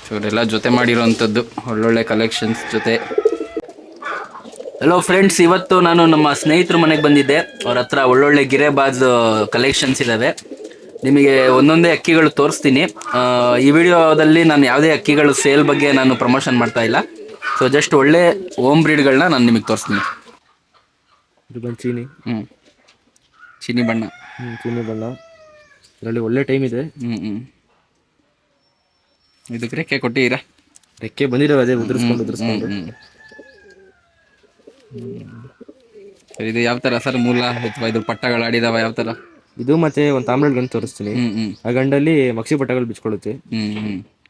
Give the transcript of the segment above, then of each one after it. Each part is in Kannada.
ಸೊ ಇವರೆಲ್ಲ ಜೊತೆ ಮಾಡಿರೋವಂಥದ್ದು ಒಳ್ಳೊಳ್ಳೆ ಕಲೆಕ್ಷನ್ಸ್ ಜೊತೆ. ಹಲೋ ಫ್ರೆಂಡ್ಸ್, ಇವತ್ತು ನಾನು ನಮ್ಮ ಸ್ನೇಹಿತರ ಮನೆಗೆ ಬಂದಿದ್ದೆ. ಅವ್ರ ಹತ್ರ ಒಳ್ಳೊಳ್ಳೆ ಗಿರೆಬಾಜ್ ಕಲೆಕ್ಷನ್ಸ್ ಇದ್ದಾವೆ. ನಿಮಗೆ ಒಂದೊಂದೇ ಅಕ್ಕಿಗಳು ತೋರಿಸ್ತೀನಿ. ಈ ವಿಡಿಯೋದಲ್ಲಿ ನಾನು ಯಾವುದೇ ಅಕ್ಕಿಗಳು ಸೇಲ್ ಬಗ್ಗೆ ನಾನು ಪ್ರಮೋಷನ್ ಮಾಡ್ತಾ ಇಲ್ಲ. ಸೊ ಜಸ್ಟ್ ಒಳ್ಳೆ ಹೋಮ್ ಬ್ರೀಡ್ಗಳನ್ನ ನಾನು ನಿಮಗೆ ತೋರಿಸ್ತೀನಿ. ಇದು ಬಂದು ಚೀನಿ. ಚೀನಿ ಬಣ್ಣ. ಚೀನಿ ಬಣ್ಣ. ಇದರಲ್ಲಿ ಒಳ್ಳೆ ಟೈಮ್ ಇದೆ. ಇದಕ್ಕೆ ರೆಕ್ಕೆ ಕೊಟ್ಟಿದ್ದೀರಾ? ರೆಕ್ಕೆ ಬಂದಿದ್ದಾವೆ, ಅದೇ ಉದುರಿಸ್ಕೊಂಡು. ಇದು ಯಾವ ಥರ ಸರ್ ಮೂಲ ಅಥವಾ ಇದು ಪಟ್ಟಗಳು ಆಡಿದಾವ ಯಾವ ಥರ? ಇದು ಮತ್ತೆ ಒಂದು ತಾಮ್ರದ ಗಂಡು ತೋರಿಸ್ತೀನಿ. ಆ ಗಂಡಲ್ಲಿ ಮಕ್ಷಿ ಪಟ್ಟಗಳು ಬಿಚ್ಕೊಳ್ಳುತ್ತೆ.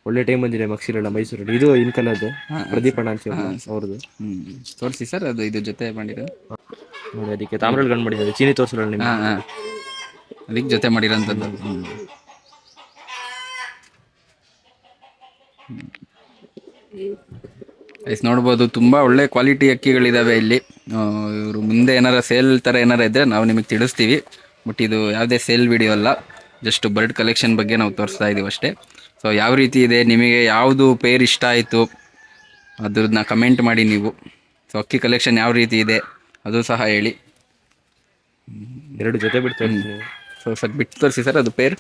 ಒಳ್ಳೆ ಟೈಮ್ ಬಂದಿದೆ ಮಕ್ಷಿರೆಲ್ಲ ಮೈಸೂರಲ್ಲಿ. ಇದು ಇನ್ಕಲದ್ದು ಪ್ರದೀಪಣ್ಣ ಅಂತ ಅವ್ರದ್ದು. ತೋರಿಸಿ ಸರ್, ಅದು ಇದು ಜೊತೆ ಮಾಡಿರೋದು ನೋಡಿ. ಅದಕ್ಕೆ ತಾಮ್ರದ ಗಂಡು ಮಾಡಿದ್ದಾರೆ, ಚೀನಿ ತೋರಿಸಲ್ಲ ನಿಮ್ಗೆ. ಅದಕ್ಕೆ ಜೊತೆ ಮಾಡಿರೋಂಥದ್ದು. ನೋಡ್ಬೋದು, ತುಂಬ ಒಳ್ಳೆ ಕ್ವಾಲಿಟಿ ಅಕ್ಕಿಗಳಿದ್ದಾವೆ ಇಲ್ಲಿ. ಇವರು ಮುಂದೆ ಏನಾರ ಸೇಲ್ ಥರ ಏನಾರ ಇದ್ದರೆ ನಾವು ನಿಮಗೆ ತಿಳಿಸ್ತೀವಿ. ಬಟ್ ಇದು ಯಾವುದೇ ಸೇಲ್ ವಿಡಿಯೋ ಅಲ್ಲ, ಜಸ್ಟ್ ಬರ್ಡ್ ಕಲೆಕ್ಷನ್ ಬಗ್ಗೆ ನಾವು ತೋರಿಸ್ತಾ ಇದ್ದೀವಿ ಅಷ್ಟೇ. ಸೊ ಯಾವ ರೀತಿ ಇದೆ, ನಿಮಗೆ ಯಾವುದು ಪೇರ್ ಇಷ್ಟ ಆಯಿತು ಅದ್ರನ್ನ ಕಮೆಂಟ್ ಮಾಡಿ ನೀವು. ಸೊ ಅಕ್ಕಿ ಕಲೆಕ್ಷನ್ ಯಾವ ರೀತಿ ಇದೆ ಅದು ಸಹ ಹೇಳಿ. ಎರಡು ಜೊತೆ ಬಿಟ್ಟು ಸೊ ಸರ್ ಬಿಟ್ಟು ತೋರಿಸಿ ಸರ್ ಅದು ಪೇರ್.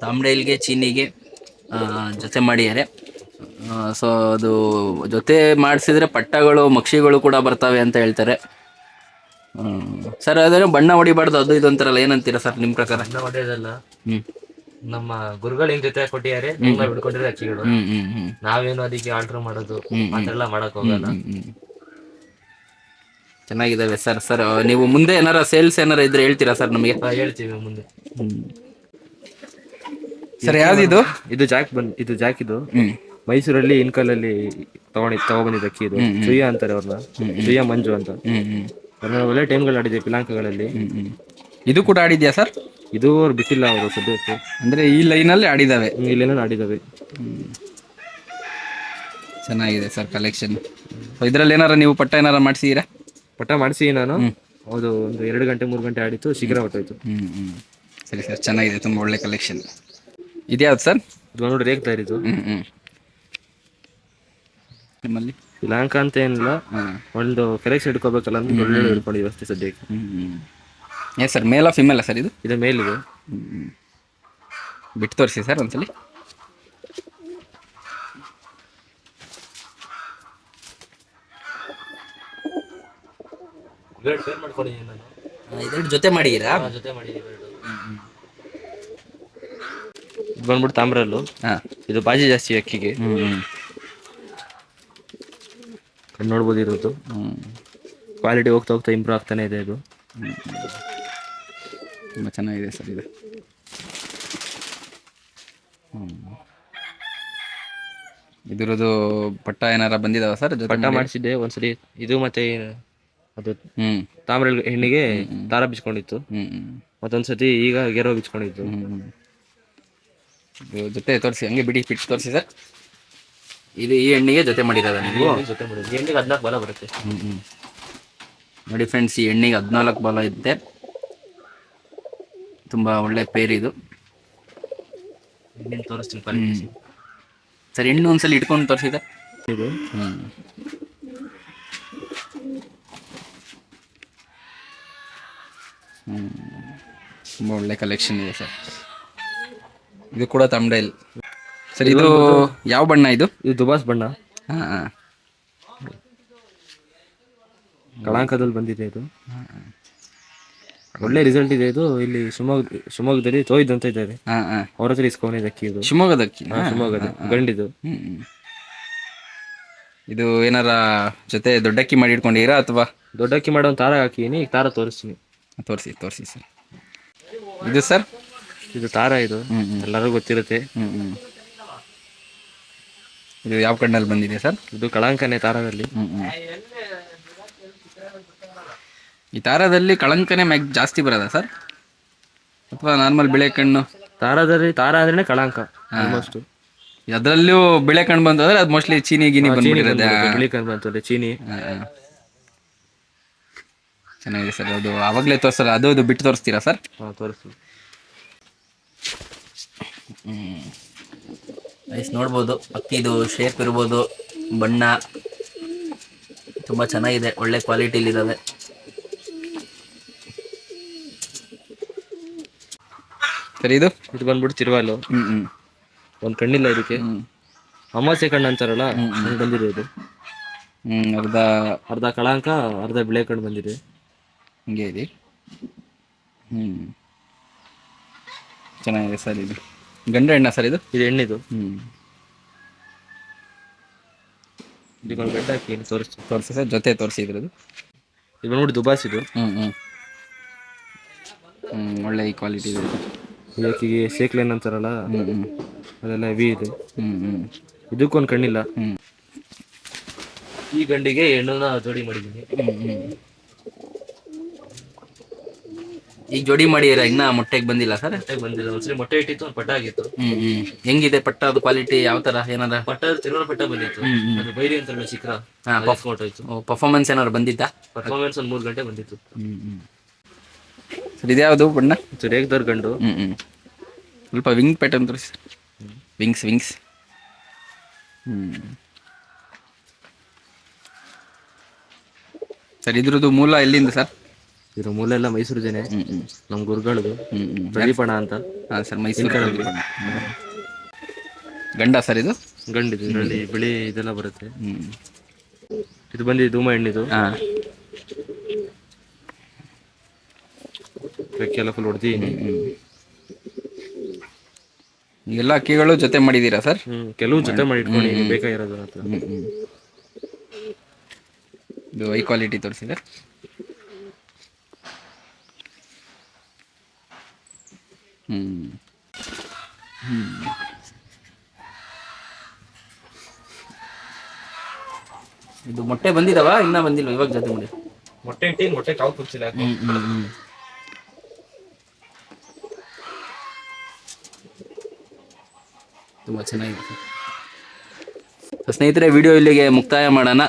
ತಾಮ್ಡೇಲ್ಗೆ ಚೀನಿಗೆ ಜೊತೆ ಮಾಡಿದ್ದಾರೆ. ಸೊ ಅದು ಜೊತೆ ಮಾಡಿಸಿದ್ರೆ ಪಟ್ಟಗಳು ಮಕ್ಷಿಗಳು ಕೂಡ ಬರ್ತವೆ ಅಂತ ಹೇಳ್ತಾರೆ. ಸರ್ ಅದೇನೋ ಬಣ್ಣ ಹೊಡಿಬಾರ್ದು ಅದು ಇದು ಅಂತಾರಲ್ಲ, ಏನಂತೀರಾ ಸರ್ ನಿಮ್ಮ ಪ್ರಕಾರ? ಬಣ್ಣ ಹೊಡೆಯೋದಲ್ಲ, ನಮ್ಮ ಗುರುಗಳು ಏನ್ ಜೊತೆ ಕೊಟ್ಟಿದ್ದಾರೆ, ಬಿಡ್ಕೊಂಡಿರೋ ಅಕ್ಕಿಗಳು. ನಾವೇನು ಅದಕ್ಕೆ ಆಲ್ಟರ್ ಮಾಡೋದು ಅದೆಲ್ಲ ಮಾಡಕ್ ಹೋಗಲ್ಲ. ಚೆನ್ನಾಗಿದ್ದಾವೆ ಸರ್. ಸರ್ ನೀವು ಮುಂದೆ ಏನಾರ ಸೇಲ್ಸ್ ಏನಾರ ಇದ್ರೆ ಹೇಳ್ತೀರಾ ಸರ್ ನಮಗೆ? ಹೇಳ್ತೀವಿ ಮುಂದೆ. ಸರ್ ಯಾವ್ದಿದು? ಇದು ಜಾಕ್ ಇದು ಮೈಸೂರಲ್ಲಿ ಇನ್ಕಲಲ್ಲಿ ತಗೊಬಂದಿದ್ದ ಅಕ್ಕಿ. ಇದು ಸುಯ್ಯ ಅಂತಾರೆ ಅವ್ರನ್ನ, ಸುಯ್ಯ ಮಂಜು ಅಂತ. ಒಳ್ಳೆ ಟೈಮ್ಗಳು ಆಡಿದೆ ಪಿಲಾಂಕಗಳಲ್ಲಿ. ಇದು ಕೂಡ ಆಡಿದ್ಯಾ ಸರ್? ಇದು ಅವ್ರು ಬಿಟ್ಟಿಲ್ಲ, ಅವರು ಸದ್ಯಕ್ಕೆ. ಅಂದ್ರೆ ಈ ಲೈನಲ್ಲಿ ಆಡಿದಾವೆ. ಈ ಲೈನಲ್ಲಿ ಆಡಿದಾವೆ. ಚೆನ್ನಾಗಿದೆ ಸರ್ ಕಲೆಕ್ಷನ್. ಇದ್ರಲ್ಲಿ ಏನಾರ ನೀವು ಪಟ್ಟ ಏನಾರ ಮಾಡಿಸಿದ್ದೀರಾ? ಪಟ್ಟ ಮಾಡಿಸಿ ನಾನು. ಹೌದು, ಒಂದು 2 ಗಂಟೆ 3 ಗಂಟೆ ಆಡಿತ್ತು, ಶೀಘ್ರ ಹೊಟ್ಟೋಯ್ತು. ಸರಿ ಸರ್, ಚೆನ್ನಾಗಿದೆ, ತುಂಬ ಒಳ್ಳೆ ಕಲೆಕ್ಷನ್. ಇದ್ಯಾವ್ದು ಸರ್? ಇದು ನೋಡಿ ರೇಗ್ತಾ ಇರೋದು. ನಿಮ್ಮಲ್ಲಿ ಪಿಲಾಂಕ ಅಂತ ಏನಿಲ್ಲ, ಒಂದು ಕಲೆಕ್ಷನ್ ಹಿಡ್ಕೋಬೇಕಲ್ಲ ಅಂತ ಒಳ್ಳೆ ಹಿಡ್ಕೊಂಡಿದ್ದೀವಿ ಅಷ್ಟೇ ಸದ್ಯಕ್ಕೆ. ಏ ಸರ್, ಮೇಲಾ ಫಿಮೇಲಾ ಸರ್ ಇದು? ಇದು ಮೇಲಿದೆ. ಬಿಟ್ಟು ತೋರಿಸಿ ಸರ್ ಒಂದ್ಸಲಿ. ಇದೆರಡು ಜೊತೆ ಮಾಡಿದ್ದೀರಾ? ಜೊತೆ ಮಾಡಿದ್ದೀವಿ. ಇದು ಬಂದ್ಬಿಟ್ಟು ತಾಮ್ರಲ್ಲು. ಇದು ಬಾಜಿ ಜಾಸ್ತಿ ಅಕ್ಕಿಗೆ. ನೋಡ್ಬೋದು ಇರೋದು. ಕ್ವಾಲಿಟಿ ಹೋಗ್ತಾ ಹೋಗ್ತಾ ಇಂಪ್ರೂವ್ ಆಗ್ತಾನೆ ಇದೆ. ಇದು ತುಂಬ ಚೆನ್ನಾಗಿದೆ ಸರ್ ಇದು. ಇದ್ರದ್ದು ಪಟ್ಟ ಏನಾರ ಬಂದಿದಾವ ಸರ್? ಪಟ್ಟ ಮಾಡಿಸಿದ್ದೆ ಒಂದ್ಸರಿ. ಇದು ಮತ್ತೆ ಅದು ತಾಮ್ರ ಹೆಣ್ಣಿಗೆ ದಾರ ಬಿಚ್ಕೊಂಡಿತ್ತು. ಮತ್ತೊಂದ್ಸತಿ ಈಗ ಗೆರೋ ಬಿಚ್ಕೊಂಡಿತ್ತು. ಜೊತೆ ತೋರಿಸಿ, ಹಂಗೆ ಬಿಟ್ಟು ತೋರಿಸಿ ಸರ್. ಇದು ಈ ಎಣ್ಣೆಗೆ ಜೊತೆ ಮಾಡಿರೋದ ನೀವು? ಜೊತೆ ಮಾಡಿರೋದು. ಈ ಎಣ್ಣೆಗೆ 14 ಬಾಲ ಬರುತ್ತೆ. ನೋಡಿ ಫ್ರೆಂಡ್ಸ್, ಈ ಎಣ್ಣೆಗೆ 14 ಬಾಲ ಇರುತ್ತೆ. ತುಂಬ ಒಳ್ಳೆ ಪೇರ್ ಇದು. ತೋರಿಸ್ತೀನಿ ಕ್ವಾಲಿಟಿ ಸರ್. ಹೆಣ್ಣು ಒಂದ್ಸಲ ಇಟ್ಕೊಂಡು ತೋರಿಸಿದೆ ಇದು. ತುಂಬ ಒಳ್ಳೆ ಕಲೆಕ್ಷನ್ ಇದೆ ಸರ್. ಇದು ಕೂಡ ತಮ್ಡೈಲ್ ಸರ್. ಇದು ಯಾವ ಬಣ್ಣ ಇದು? ಇದು ದುಬಾಸ್ ಬಣ್ಣ. ಕಳಂಕದಲ್ಲಿ ಬಂದಿದೆ ಇದು. ಒಳ್ಳೆ ರಿಸಲ್ಟ್ ಇದೆ ಇದು. ಇಲ್ಲಿ ಶಿವಮೊಗ್ಗದಲ್ಲಿ ತೋಯ್ದು ಅಂತ ಇದ್ದಾರೆ, ಅವ್ರ ಹತ್ರ ಇಸ್ಕೊಂಡಿದೆ ಅಕ್ಕಿ. ಇದು ಶಿವಮೊಗ್ಗದ ಅಕ್ಕಿ? ಶಿವಮೊಗ್ಗದ ಗಂಡಿದು. ಇದು ಏನಾರ ಜೊತೆ ದೊಡ್ಡಕ್ಕಿ ಮಾಡಿ ಇಟ್ಕೊಂಡಿರಾ ಅಥವಾ? ದೊಡ್ಡಕ್ಕಿ ಮಾಡೋ ತಾರ ಹಾಕಿನಿ, ಈಗ ತಾರ ತೋರಿಸ್ತೀನಿ. ತೋರಿಸಿ ಸರ್. ಇದು ಸರ್? ಇದು ತಾರ. ಇದು ಎಲ್ಲರಿಗೂ ಗೊತ್ತಿರುತ್ತೆ. ಇದು ಯಾವ ಕಣ್ಣಲ್ಲಿ ಬಂದಿದೆ ಸರ್? ಇದು ಕಳಂಕನೇ ತಾರದಲ್ಲಿ. ಈ ತಾರದಲ್ಲಿ ಕಳಂಕನೇ ಜಾಸ್ತಿ ಬರೋದಾ ಸರ್, ಅಥವಾ ನಾರ್ಮಲ್ ಬಿಳೆ ಕಣ್ಣು? ತಾರದಲ್ಲಿ ತಾರ ಅಂದ್ರೆ ಕಳಂಕ ಆಲ್ಮೋಸ್ಟ್. ಅದರಲ್ಲೂ ಬಿಳೆ ಕಣ್ ಬಂತು ಅಂದ್ರೆ ಅದು ಮೋಸ್ಟ್ಲಿ ಚೀನಿ ಗಿನಿ ಬಂದ್ಬಿಟ್ಟಿರೋದೆ. ಬಿಳಿ ಕಣ್ ಬಂತದೆ ಚೀನಿ. ಚೆನ್ನಾಗಿದೆ ಸರ್. ಅದು ಆವಾಗಲೇ ತೋರಿಸಲ್ಲ, ಅದು ಬಿಟ್ಟು ತೋರಿಸ್ತೀರಾ ಸರ್? ಹಾಂ ತೋರಿಸ್ತು. ನೈಸ್. ನೋಡ್ಬೋದು ಅಕ್ಕಿದು ಶೇಪ್ ಇರ್ಬೋದು, ಬಣ್ಣ ತುಂಬ ಚೆನ್ನಾಗಿದೆ, ಒಳ್ಳೆ ಕ್ವಾಲಿಟಿಲಿದ್ದಾವೆ. ಸರಿ, ಇದು ಬಂದ್ಬಿಟ್ಟು ಚಿರುವಾಲು. ಒಂದು ಕಣ್ಣಿಲ್ಲ ಇದಕ್ಕೆ, ಅಮಾಸೆ ಕಣ್ಣು ಅಂತಾರಲ್ಲ ಹಂಗೆ ಬಂದಿದೆ ಇದು. ಅರ್ಧ ಕಳಂಕ ಅರ್ಧ ಬಿಳೆ ಕಣ್ಣು ಬಂದಿದೆ. ಹಿಂಗೆ ಇದೆ. ಚೆನ್ನಾಗಿದೆ ಸರ್. ಇದು ಗಂಡು ಹೆಣ್ಣ ಸರ್? ಇದು ಹೆಣ್ಣಿದು. ಇದಕ್ಕೊಂದು ಗಡ್ಡ ಹಾಕಿ ತೋರಿಸಿ ಸರ್, ಜೊತೆ ತೋರಿಸಿದ್ರದು. ಇದು ನೋಡಿ ದುಬಾಸಿದು. ಒಳ್ಳೆ ಈ ಕ್ವಾಲಿಟಿ ಇದೆ. ಇದಕ್ಕಿಗೆ ಸೇಕ್ಲೇನ್ ಅಂತಾರಲ್ಲ ಅದೆಲ್ಲ ಹೆವಿ ಇದೆ. ಇದಕ್ಕೊಂದು ಕಣ್ಣಿಲ್ಲ. ಈ ಗಂಡಿಗೆ ಹೆಣ್ಣನ್ನ ಜೋಡಿ ಮಾಡಿದ್ದೀನಿ. ಈಗ ಜೋಡಿ ಮಾಡಿರ, ಇನ್ನ ಮೊಟ್ಟೆಗೆ ಬಂದಿಲ್ಲ ಸರ್? ಮೊಟ್ಟೆಗೆ ಬಂದಿಲ್ಲ. ಒಂದ್ಸರಿ ಮೊಟ್ಟೆ ಇಟ್ಟಿತ್ತು, ಒಂದು ಪಟ್ಟ ಆಗಿತ್ತು. ಹೆಂಗಿದೆ ಪಟ್ಟ? ಅದು ಕ್ವಾಲಿಟಿ ಯಾವ ತರ? ಏನಾರ ಪಟ್ಟ ಚಿನ್ನದ ಪಟ್ಟ ಬಂದಿತ್ತು. ಅದು ಬೈರಿ ಅಂತ ಶಿಖರ ಪರ್ಫಾರ್ಮೆನ್ಸ್ ಏನಾದ್ರು ಬಂದಿದ್ದ? ಪರ್ಫಾರ್ಮೆನ್ಸ್ ಒಂದು 3 ಗಂಟೆ ಬಂದಿತ್ತು. ಸರ್, ಇದ್ಯಾವುದು ಬಣ್ಣ? ರೇಗ್ದರ್ ಗಂಡು. ಸ್ವಲ್ಪ ವಿಂಗ್ ಪ್ಯಾಟರ್ನ್ ತೋರಿಸಿ. ವಿಂಗ್ಸ್. ಸರ್, ಇದ್ರದ್ದು ಮೂಲ ಎಲ್ಲಿಂದ ಸರ್? ಇದ್ರ ಮೂಲ ಎಲ್ಲ ಮೈಸೂರು ಜನ, ನಮ್ಮ ಗುರುಗಳದು. ಪ್ರದೀಪಣ್ಣ ಅಂತ. ಹಾಂ ಸರ್, ಮೈಸೂರು ಗಂಡ ಸರ್? ಇದು ಗಂಡಿದು. ಇದರಲ್ಲಿ ಬಿಳಿ ಇದೆಲ್ಲ ಬರುತ್ತೆ. ಇದು ಬಂದಿದ್ದು ಧೂಮ ಹೆಣ್ಣಿದು. ರೆಕ್ಕೆಲ್ಲ ಫುಲ್ ಹೊಡೆದಿದ್ದೀನಿ. ಎಲ್ಲ ಅಕ್ಕಿಗಳು ಜೊತೆ ಮಾಡಿದ್ದೀರಾ ಸರ್? ಕೆಲವು ಜೊತೆ ಮಾಡಿ ಇಟ್ಕೊಂಡು ಬೇಕಾಗಿರೋದು ಅಂತ. ಇದು ಹೈ ಕ್ವಾಲಿಟಿ ತೋರಿಸಿದೆ. ಇದು ಮೊಟ್ಟೆ ಬಂದಿದಾವ? ಇನ್ನ ಬಂದಿಲ್ವ? ಇವಾಗ ಜೊತೆ ಮಾಡಿ ಮೊಟ್ಟೆ ಇಟ್ಟು ಮೊಟ್ಟೆ ಕಾವು ಕುಚ್ಚಿಲ್ಲ. ತುಂಬ ಚೆನ್ನಾಗಿದೆ ಸ್ನೇಹಿತರೆ. ವಿಡಿಯೋ ಇಲ್ಲಿಗೆ ಮುಕ್ತಾಯ ಮಾಡೋಣ.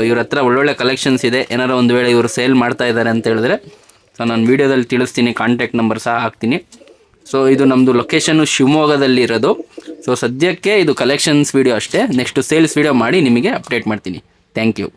ಇವ್ರ ಹತ್ರ ಒಳ್ಳೊಳ್ಳೆ ಕಲೆಕ್ಷನ್ಸ್ ಇದೆ. ಏನಾರು ಒಂದು ವೇಳೆ ಇವರು ಸೇಲ್ ಮಾಡ್ತಾ ಇದ್ದಾರೆ ಅಂತ ಹೇಳಿದ್ರೆ ಸೊ ನಾನು ವಿಡಿಯೋದಲ್ಲಿ ತಿಳಿಸ್ತೀನಿ, ಕಾಂಟ್ಯಾಕ್ಟ್ ನಂಬರ್ ಸಹ ಹಾಕ್ತೀನಿ. ಸೊ ಇದು ನಮ್ಮದು ಲೊಕೇಶನ್ನು ಶಿವಮೊಗ್ಗದಲ್ಲಿ ಇರೋದು. ಸೊ ಸದ್ಯಕ್ಕೆ ಇದು ಕಲೆಕ್ಷನ್ಸ್ ವಿಡಿಯೋ ಅಷ್ಟೇ. ನೆಕ್ಸ್ಟ್ ಸೇಲ್ಸ್ ವಿಡಿಯೋ ಮಾಡಿ ನಿಮಗೆ ಅಪ್ಡೇಟ್ ಮಾಡ್ತೀನಿ. Thank you.